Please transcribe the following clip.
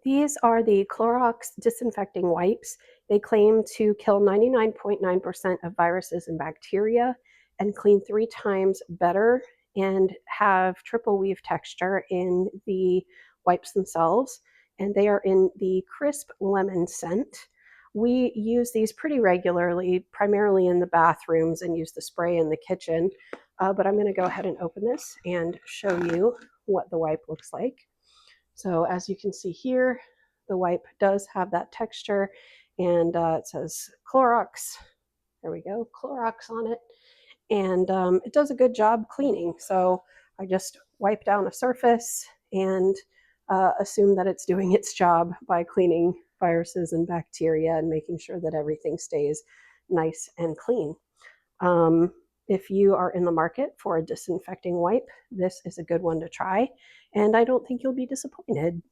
These are the Clorox Disinfecting wipes. They claim to kill 99.9% of viruses and bacteria and clean 3 times better and have triple weave texture in the wipes themselves. And they are in the crisp lemon scent. We use these pretty regularly, primarily in the bathrooms, and use the spray in the kitchen. But I'm going to go ahead and open this and show you what the wipe looks like. So as you can see here, the wipe does have that texture, and it says Clorox. There we go, Clorox on it. And it does a good job cleaning. So I just wipe down a surface and assume that it's doing its job by cleaning viruses and bacteria and making sure that everything stays nice and clean. If you are in the market for a disinfecting wipe, this is a good one to try, and I don't think you'll be disappointed.